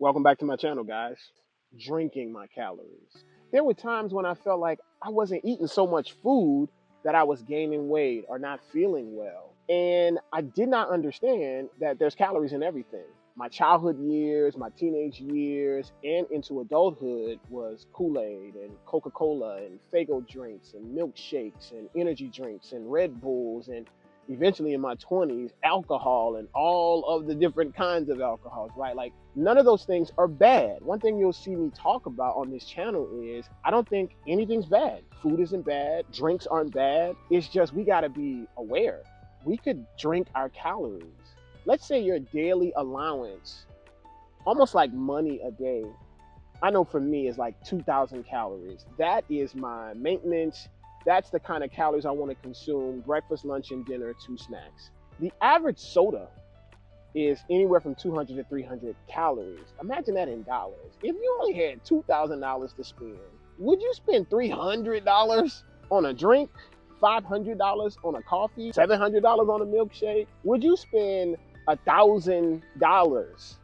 Welcome back to my channel, guys. Drinking my calories. There were times when I felt like I wasn't eating so much food that I was gaining weight or not feeling well. And I did not understand that there's calories in everything. My childhood years, my teenage years, and into adulthood was Kool-Aid and Coca-Cola and Faygo drinks and milkshakes and energy drinks and Red Bulls and eventually in my 20s, alcohol and all of the different kinds of alcohols, right? Like none of those things are bad. One thing you'll see me talk about on this channel is I don't think anything's bad. Food isn't bad, drinks aren't bad. It's just we gotta be aware. We could drink our calories. Let's say your daily allowance, almost like money a day. I know for me is like 2,000 calories. That is my maintenance. That's the kind of calories I want to consume, breakfast, lunch, and dinner, 2 snacks. The average soda is anywhere from 200 to 300 calories. Imagine that in dollars. If you only had $2,000 to spend, would you spend $300 on a drink, $500 on a coffee, $700 on a milkshake? Would you spend $1,000,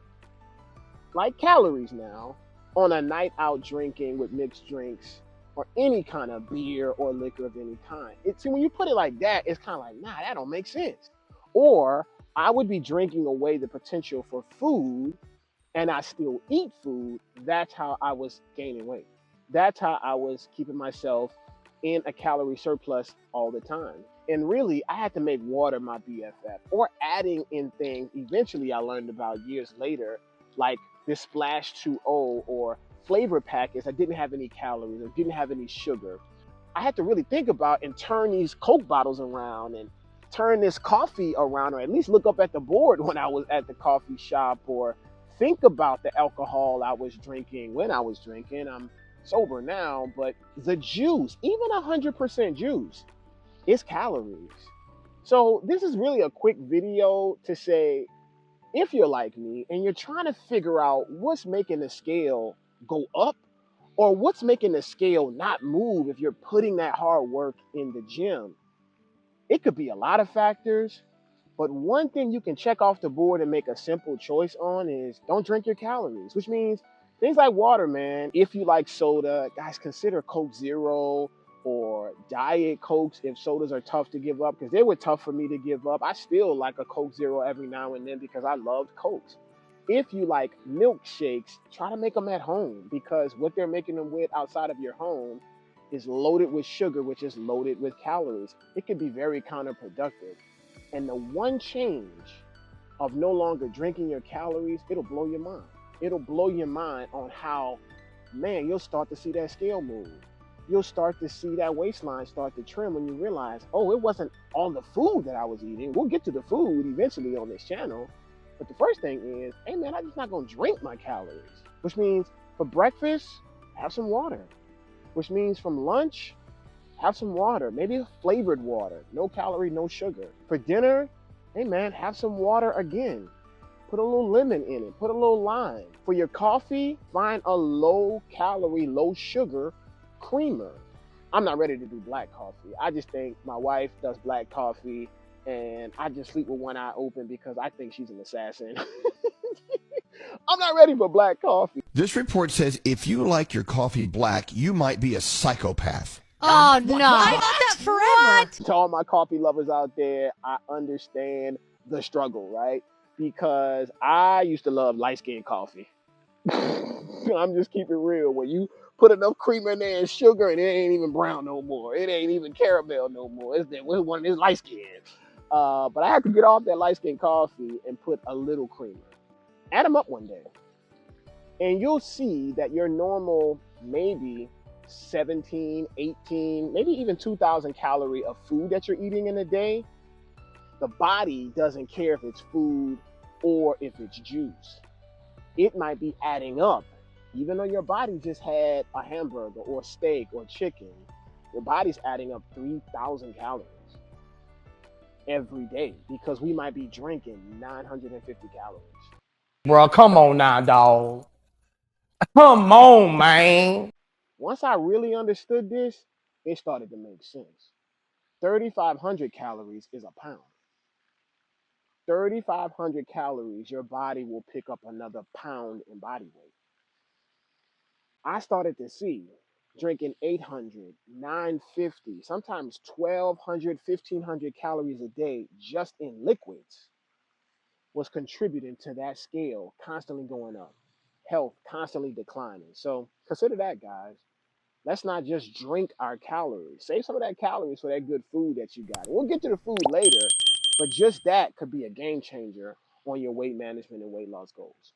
like calories now, on a night out drinking with mixed drinks or any kind of beer or liquor of any kind? See, when you put it like that, it's kind of like, nah, that don't make sense. Or I would be drinking away the potential for food and I still eat food. That's how I was gaining weight. That's how I was keeping myself in a calorie surplus all the time. And really, I had to make water my BFF or adding in things eventually I learned about years later, like this Splash 2.0 or flavor packets that didn't have any calories or didn't have any sugar. I had to really think about and turn these Coke bottles around and turn this coffee around, or at least look up at the board when I was at the coffee shop, or think about the alcohol I was drinking when I was drinking. I'm sober now, but the juice, even 100% juice, is calories. So this is really a quick video to say, if you're like me and you're trying to figure out what's making the scale go up or what's making the scale not move if you're putting that hard work in the gym, it could be a lot of factors, but one thing you can check off the board and make a simple choice on is don't drink your calories, which means things like water, man. If you like soda, guys, consider Coke Zero or Diet Cokes if sodas are tough to give up, because they were tough for me to give up. I still like a Coke Zero every now and then because I loved Cokes. If you like milkshakes, try to make them at home, because what they're making them with outside of your home is loaded with sugar, which is loaded with calories. It can be very counterproductive. And the one change of no longer drinking your calories, it'll blow your mind. It'll blow your mind on how, man, you'll start to see that scale move. You'll start to see that waistline start to trim when you realize, oh, it wasn't all the food that I was eating. We'll get to the food eventually on this channel. But the first thing is, hey man, I'm just not gonna drink my calories. Which means for breakfast, have some water. Which means from lunch, have some water, maybe flavored water, no calorie, no sugar. For dinner, hey man, have some water again. Put a little lemon in it, put a little lime. For your coffee, find a low calorie, low sugar creamer. I'm not ready to do black coffee. I just think my wife does black coffee and I just sleep with one eye open because I think she's an assassin. I'm not ready for black coffee. This report says if you like your coffee black, you might be a psychopath. Oh, no. I thought that forever. To all my coffee lovers out there, I understand the struggle, right? Because I used to love light-skinned coffee. I'm just keeping it real. When you put enough creamer in there and sugar, and it ain't even brown no more. It ain't even caramel no more. It's one of these light-skinned. But I had to get off that light-skinned coffee and put a little creamer. Add them up one day. And you'll see that your normal maybe 17, 18, maybe even 2,000 calorie of food that you're eating in a day, the body doesn't care if it's food or if it's juice. It might be adding up. Even though your body just had a hamburger or steak or chicken, your body's adding up 3,000 calories every day because we might be drinking 950 calories. Bro, come on now, dog. Come on, man. Once I really understood this, it started to make sense. 3,500 calories is a pound. 3,500 calories, your body will pick up another pound in body weight. I started to see drinking 800, 950, sometimes 1,200, 1,500 calories a day just in liquids was contributing to that scale constantly going up, health constantly declining. So consider that, guys. Let's not just drink our calories. Save some of that calories for that good food that you got. We'll get to the food later, but just that could be a game changer on your weight management and weight loss goals.